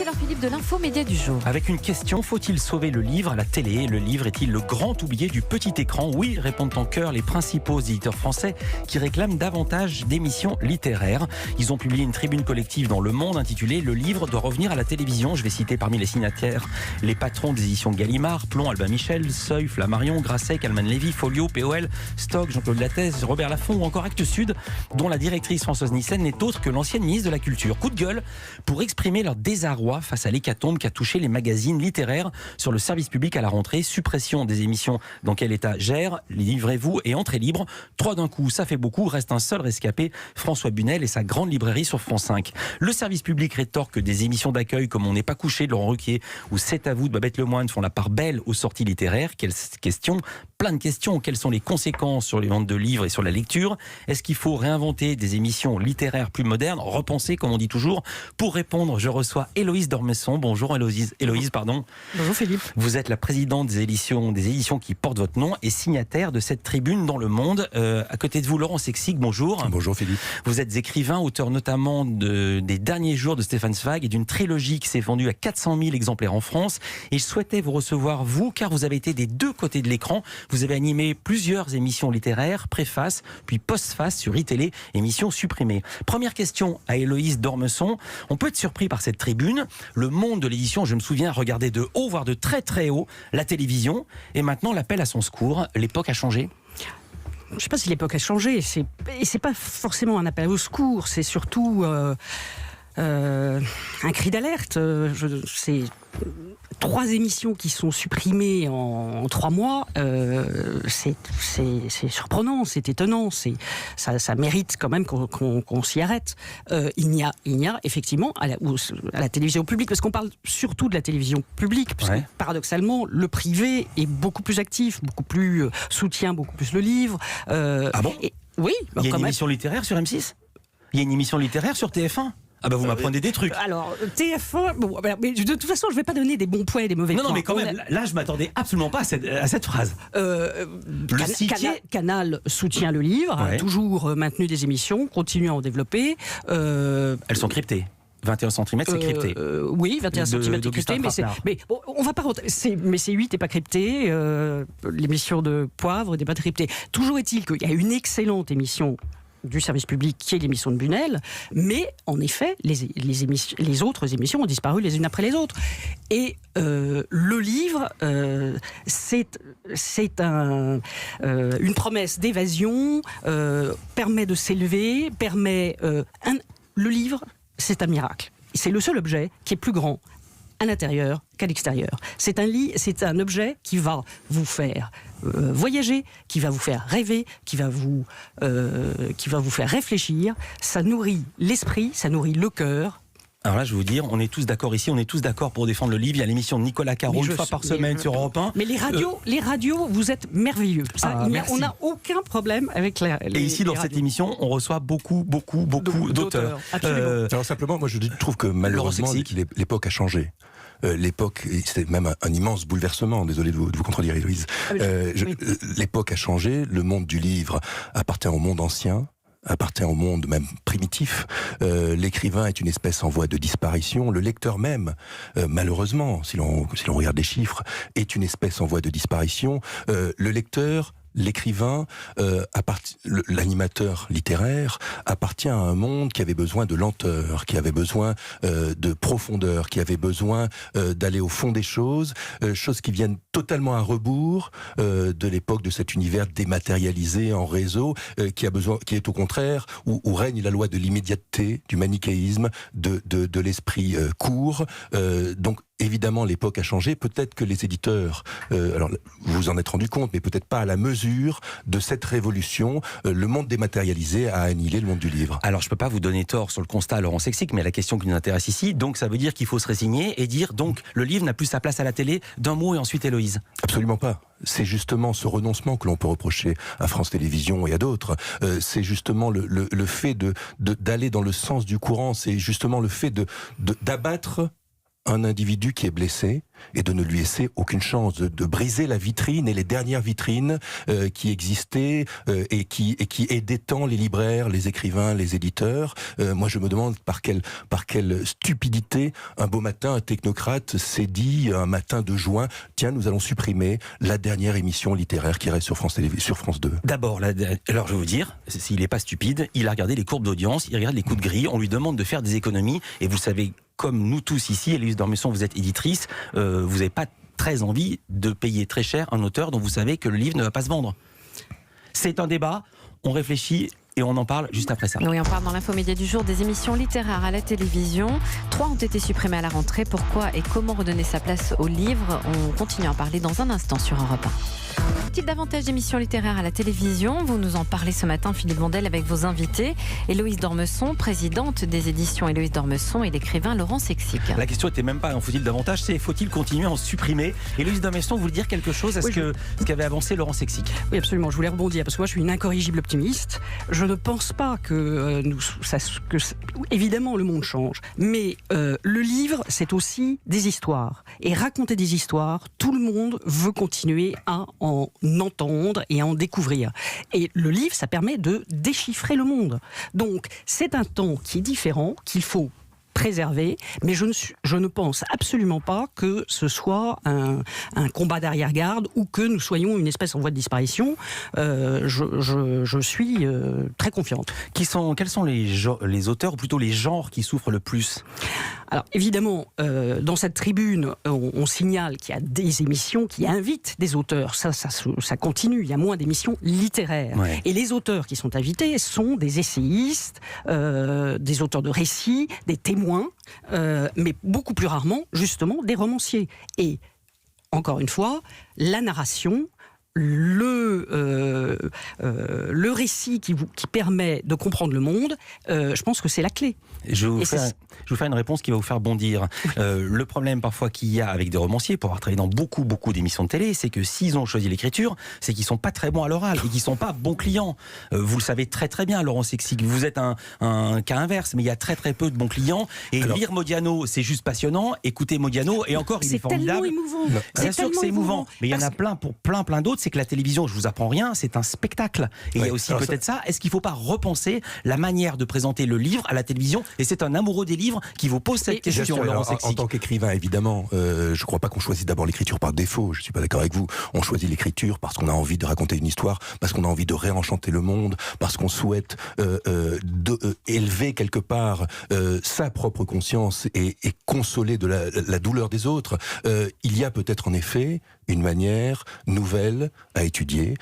c'est l'heure Philippe de l'info média du jour. Avec une question, faut-il sauver le livre à la télé? Le livre est-il le grand oublié du petit écran? Oui, répondent en chœur les principaux éditeurs français qui réclament davantage d'émissions littéraires. Ils ont publié une tribune collective dans Le Monde intitulée « Le livre doit revenir à la télévision ». Je vais citer parmi les signataires les patrons des éditions Gallimard, Plon, Albin Michel, Seuil, Flammarion, Grasset, Calman Lévy, Folio, POL, Stock, Jean-Claude Lattès, Robert Laffont ou encore Actes Sud, dont la directrice Françoise Nyssen n'est autre que l'ancienne ministre de la Culture. Coup de gueule pour exprimer leur désarroi face à l'hécatombe qui a touché les magazines littéraires sur le service public à la rentrée. Suppression des émissions dans quel état gère, livrez-vous et entrée libre. 3 d'un coup, ça fait beaucoup. Reste un seul rescapé, François Bunel et sa grande librairie sur France 5. Le service public rétorque que des émissions d'accueil comme On n'est pas couché de Laurent Ruquier ou C'est à vous de Babette Lemoine font la part belle aux sorties littéraires. Quelle question? Plein de questions. Quelles sont les conséquences sur les ventes de livres et sur la lecture? Est-ce qu'il faut réinventer des émissions littéraires plus modernes, repenser comme on dit toujours? Pour répondre, je reçois Héloïse Dormesson. Bonjour Héloïse, pardon. Bonjour Philippe. Vous êtes la présidente des éditions qui portent votre nom et signataire de cette tribune dans Le Monde. À côté de vous, Laurent Sexig, bonjour. Bonjour Philippe. Vous êtes écrivain, auteur notamment des Derniers jours de Stéphane Zweig et d'une trilogie qui s'est vendue à 400 000 exemplaires en France. Et je souhaitais vous recevoir, vous, car vous avez été des deux côtés de l'écran. Vous avez animé plusieurs émissions littéraires, préface, puis postface sur iTélé, émissions supprimées. Première question à Héloïse Dormesson. On peut être surpris par cette tribune. Le monde de l'édition, je me souviens, regardait de haut, voire de très très haut, la télévision. Et maintenant, l'appel à son secours. L'époque a changé. Je ne sais pas si l'époque a changé. C'est pas forcément un appel au secours. C'est surtout un cri d'alerte. C'est 3 émissions qui sont supprimées en 3 mois. C'est surprenant, c'est étonnant. Ça mérite quand même qu'on s'y arrête. Il n'y a effectivement à la télévision publique, parce qu'on parle surtout de la télévision publique, parce que paradoxalement, le privé est beaucoup plus actif, beaucoup plus soutient beaucoup plus le livre. Ah bon? Oui. Il y a une émission littéraire sur M6? Il y a une émission littéraire sur TF1? Ah bah vous m'apprenez des trucs. Alors, TF1, bon, mais de toute façon, je ne vais pas donner des bons points et des mauvais points. Non, mais quand même, là, je m'attendais absolument pas à cette phrase. Canal soutient le livre, a toujours maintenu des émissions, continue à en développer. Elles sont cryptées. 21 cm, c'est crypté. Oui, 21 cm, c'est crypté, mais on va pas mais C8 n'est pas crypté, l'émission de Poivre n'est pas cryptée. Toujours est-il qu'il y a une excellente émission du service public qui est l'émission de Bunel, mais en effet les autres émissions ont disparu les unes après les autres. Et le livre, c'est une promesse d'évasion, permet de s'élever, le livre, c'est un miracle. C'est le seul objet qui est plus grand à l'intérieur qu'à l'extérieur. C'est un objet qui va vous faire voyager, qui va vous faire rêver, qui va vous faire réfléchir. Ça nourrit l'esprit, ça nourrit le cœur. Alors là, je vais vous dire, on est tous d'accord ici, on est tous d'accord pour défendre le livre. Il y a l'émission de Nicolas Caro une fois par semaine sur Europe 1. Mais les radios, vous êtes merveilleux. On n'a aucun problème avec Et ici, dans cette émission, on reçoit beaucoup d'auteurs. Alors simplement, moi je trouve que malheureusement, l'époque a changé. L'époque, c'est même un immense bouleversement, désolé de vous contredire Héloïse. L'époque a changé, le monde du livre appartient au monde ancien, appartient au monde même primitif. L'écrivain est une espèce en voie de disparition. Le lecteur même, malheureusement, si l'on regarde les chiffres, est une espèce en voie de disparition. Le lecteur, l'écrivain, l'animateur littéraire appartient à un monde qui avait besoin de lenteur, qui avait besoin de profondeur, qui avait besoin d'aller au fond des choses qui viennent totalement à rebours de l'époque de cet univers dématérialisé en réseau, qui est au contraire où règne la loi de l'immédiateté, du manichéisme, de l'esprit court. Donc évidemment, l'époque a changé. Peut-être que les éditeurs, alors vous vous en êtes rendu compte, mais peut-être pas à la mesure de cette révolution. Le monde dématérialisé a annihilé le monde du livre. Alors, je peux pas vous donner tort sur le constat, Laurent Sexig, mais la question qui nous intéresse ici, donc ça veut dire qu'il faut se résigner et dire, donc, le livre n'a plus sa place à la télé. D'un mot et ensuite Héloïse. Absolument pas. C'est justement ce renoncement que l'on peut reprocher à France Télévisions et à d'autres. C'est justement le fait d'aller dans le sens du courant. C'est justement le fait d'abattre un individu qui est blessé et de ne lui laisser aucune chance de briser la vitrine et les dernières vitrines qui existaient et qui aidaient tant les libraires, les écrivains, les éditeurs. Moi, je me demande par quelle stupidité un beau matin un technocrate s'est dit un matin de juin, tiens, nous allons supprimer la dernière émission littéraire qui reste sur France 2. D'abord, alors je vais vous dire, s'il n'est pas stupide, il a regardé les courbes d'audience, il regarde les coups de grille, on lui demande de faire des économies, et vous savez, comme nous tous ici, Héloïse d'Ormesson, vous êtes éditrice, vous n'avez pas très envie de payer très cher un auteur dont vous savez que le livre ne va pas se vendre. C'est un débat, on réfléchit et on en parle juste après ça. Oui, on parle dans l'infomédia du jour des émissions littéraires à la télévision. 3 ont été supprimées à la rentrée. Pourquoi et comment redonner sa place au livre? On continue à en parler dans un instant sur Europe 1. Petit davantage d'émissions littéraires à la télévision. Vous nous en parlez ce matin, Philippe Mondel, avec vos invités. Héloïse d'Ormesson, présidente des éditions Héloïse d'Ormesson, et l'écrivain Laurent Sexic. La question n'était même pas faut-il davantage, c'est faut-il continuer à en supprimer. Héloïse d'Ormesson, vous voulez dire quelque chose à ce qu'avait avancé Laurent Sexic? Oui, absolument. Je voulais rebondir parce que moi, je suis une incorrigible optimiste. Je ne pense pas que évidemment, le monde change. Mais le livre, c'est aussi des histoires. Et raconter des histoires, tout le monde veut continuer à en entendre et à en découvrir. Et le livre, ça permet de déchiffrer le monde. Donc, c'est un temps qui est différent, qu'il faut préserver, mais je ne pense absolument pas que ce soit un combat d'arrière-garde ou que nous soyons une espèce en voie de disparition. Je suis très confiante. Quels sont les auteurs, ou plutôt les genres qui souffrent le plus? Alors évidemment, dans cette tribune, on signale qu'il y a des émissions qui invitent des auteurs. Ça continue, il y a moins d'émissions littéraires. Ouais. Et les auteurs qui sont invités sont des essayistes, des auteurs de récits, des témoins, mais beaucoup plus rarement, justement, des romanciers. Et, encore une fois, la narration, le récit qui permet de comprendre le monde, je pense que c'est la clé. Je vais vous faire une réponse qui va vous faire bondir. Le problème parfois qu'il y a avec des romanciers, pour avoir travaillé dans beaucoup d'émissions de télé, c'est que s'ils ont choisi l'écriture, c'est qu'ils sont pas très bons à l'oral et qu'ils sont pas bons clients. Vous le savez très très bien, Laurent Sexic, vous êtes un cas inverse, mais il y a très très peu de bons clients. Et lire Modiano, c'est juste passionnant. Écoutez Modiano, et encore, il est formidable. C'est tellement émouvant. Bien sûr que c'est émouvant, mais il y en a plein d'autres. C'est que la télévision, je vous apprends rien, c'est un spectacle. Et il y a aussi peut-être ça. Est-ce qu'il ne faut pas repenser la manière de présenter le livre à la télévision? Et c'est un amoureux des livres qui vous pose cette question, Laurent Sexic. En tant qu'écrivain, évidemment, je ne crois pas qu'on choisit d'abord l'écriture par défaut. Je ne suis pas d'accord avec vous. On choisit l'écriture parce qu'on a envie de raconter une histoire, parce qu'on a envie de réenchanter le monde, parce qu'on souhaite élever quelque part sa propre conscience et consoler de la douleur des autres. Il y a peut-être en effet une manière nouvelle à étudier.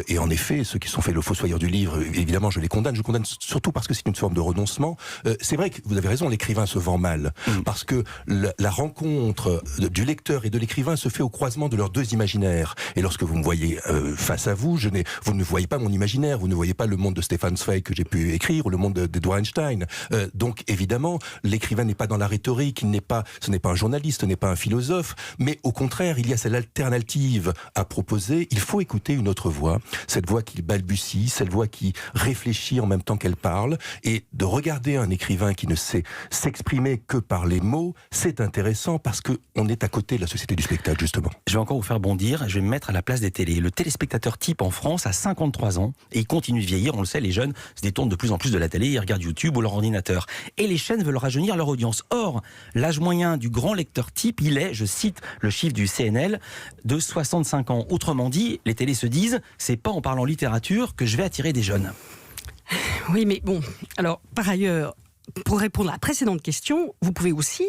Et en effet, ceux qui sont faits le fossoyeur du livre, évidemment, je les condamne. Je condamne surtout parce que c'est une forme de renoncement. C'est vrai que vous avez raison, l'écrivain se vend mal. Parce que la rencontre du lecteur et de l'écrivain se fait au croisement de leurs deux imaginaires. Et lorsque vous me voyez face à vous, vous ne voyez pas mon imaginaire, vous ne voyez pas le monde de Stefan Zweig que j'ai pu écrire, ou le monde d'Edouard Einstein. Donc, évidemment, l'écrivain n'est pas dans la rhétorique, ce n'est pas un journaliste, ce n'est pas un philosophe, mais au contraire, il y a cette alternative à proposer. Il faut écouter une autre voix, cette voix qui balbutie, cette voix qui réfléchit en même temps qu'elle parle, et de regarder un écrivain qui ne sait s'exprimer que par les mots, c'est intéressant parce qu'on est à côté de la société du spectacle, justement. Je vais encore vous faire bondir, je vais me mettre à la place des télés. Le téléspectateur type en France a 53 ans et il continue de vieillir, on le sait, les jeunes se détournent de plus en plus de la télé, ils regardent YouTube ou leur ordinateur. Et les chaînes veulent rajeunir leur audience. Or, l'âge moyen du grand lecteur type, il est, je cite le chiffre du CNL, de 65 ans. Autrement dit, les télés se disent, c'est pas en parlant littérature que je vais attirer des jeunes. Oui, mais bon, alors, par ailleurs, pour répondre à la précédente question, vous pouvez aussi,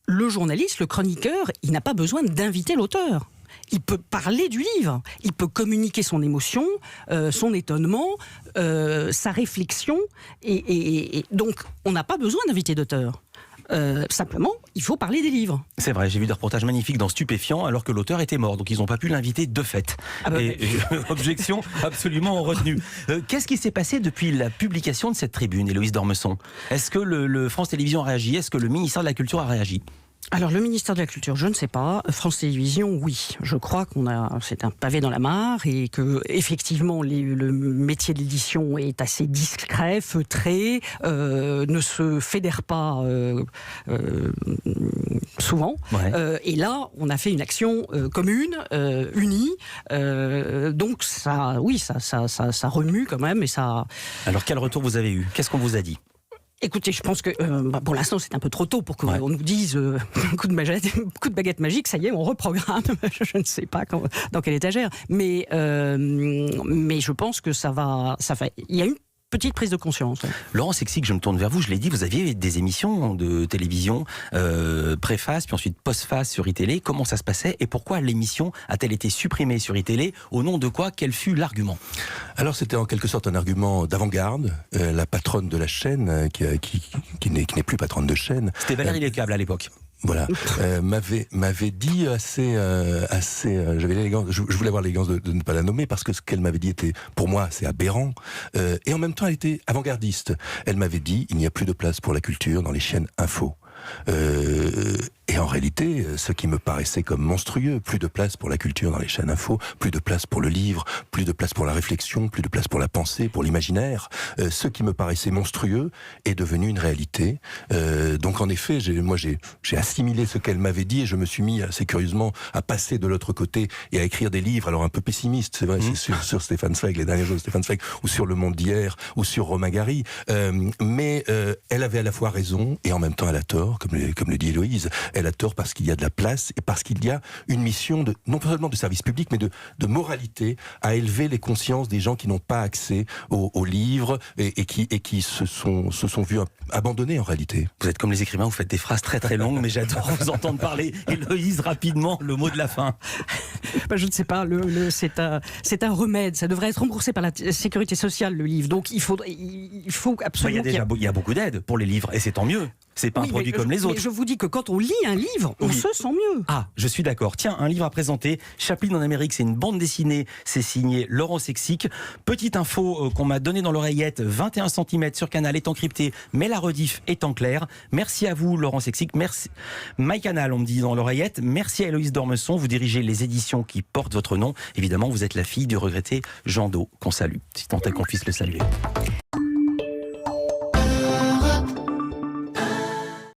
le journaliste, le chroniqueur, il n'a pas besoin d'inviter l'auteur. Il peut parler du livre, il peut communiquer son émotion, son étonnement, sa réflexion, et donc on n'a pas besoin d'inviter d'auteur. Simplement, il faut parler des livres. C'est vrai, j'ai vu des reportages magnifiques dans Stupéfiant alors que l'auteur était mort, donc ils n'ont pas pu l'inviter de fait. Objection absolument retenue. Qu'est-ce qui s'est passé depuis la publication de cette tribune, Héloïse d'Ormesson? Est-ce que le France Télévisions a réagi? Est-ce que le ministère de la Culture a réagi? Alors le ministère de la Culture, je ne sais pas. France Télévisions, oui. Je crois c'est un pavé dans la mare et que effectivement le métier de l'édition est assez discret, feutré, ne se fédère pas souvent. Ouais. Et là, on a fait une action commune, unie. Donc ça, oui, ça remue quand même et ça. Alors quel retour vous avez eu ? Qu'est-ce qu'on vous a dit ? Écoutez, je pense que pour l'instant c'est un peu trop tôt pour qu'on nous dise coup de baguette magique, ça y est, on reprogramme. Je ne sais pas dans quelle étagère, mais je pense que ça va. Il y a une petite prise de conscience. Laurent Sexic, je me tourne vers vous. Je l'ai dit, vous aviez des émissions de télévision, préface, puis ensuite postface sur iTélé. Comment ça se passait et pourquoi l'émission a-t-elle été supprimée sur iTélé ? Au nom de quoi ? Quel fut l'argument ? Alors c'était en quelque sorte un argument d'avant-garde. La patronne de la chaîne, qui n'est plus patronne de chaîne. C'était Valérie Lecable à l'époque. Voilà, m'avait dit assez, j'avais l'élégance, je voulais avoir l'élégance de ne pas la nommer parce que ce qu'elle m'avait dit était, pour moi, c'est aberrant, et en même temps, elle était avant-gardiste. Elle m'avait dit, il n'y a plus de place pour la culture dans les chaînes info. Et en réalité, ce qui me paraissait comme monstrueux, plus de place pour la culture dans les chaînes info, plus de place pour le livre, plus de place pour la réflexion, plus de place pour la pensée, pour l'imaginaire. Ce qui me paraissait monstrueux est devenu une réalité. Donc en effet, j'ai assimilé ce qu'elle m'avait dit et je me suis mis assez curieusement à passer de l'autre côté et à écrire des livres, alors un peu pessimistes, c'est vrai, c'est sur Stéphane Zweig, les derniers jours de Stéphane Zweig, ou sur Le Monde d'hier, ou sur Romain Gary. Mais elle avait à la fois raison et en même temps elle a tort, comme le dit Héloïse. Elle a tort parce qu'il y a de la place et parce qu'il y a une mission non seulement de service public, mais de moralité à élever les consciences des gens qui n'ont pas accès aux livres et qui se sont vus abandonnés en réalité. Vous êtes comme les écrivains, vous faites des phrases très très longues, mais j'adore vous entendre parler. Héloïse, rapidement, le mot de la fin. Je ne sais pas, c'est un remède, ça devrait être remboursé par la sécurité sociale, le livre. Donc il faut absolument... Il y a beaucoup d'aides pour les livres, et c'est tant mieux. C'est pas un produit comme les autres. Mais je vous dis que quand on lit un livre, on se sent mieux. Ah, je suis d'accord. Tiens, un livre à présenter. Chaplin en Amérique, c'est une bande dessinée. C'est signé Laurent Sexic. Petite info qu'on m'a donnée dans l'oreillette. 21 cm sur Canal est encrypté, mais la rediff est en clair. Merci à vous, Laurent Sexic. Merci. MyCanal, on me dit dans l'oreillette. Merci à Héloïse d'Ormesson. Vous dirigez les éditions qui portent votre nom. Évidemment, vous êtes la fille du regretté Jean Do, qu'on salue. Si tant est qu'on puisse le saluer.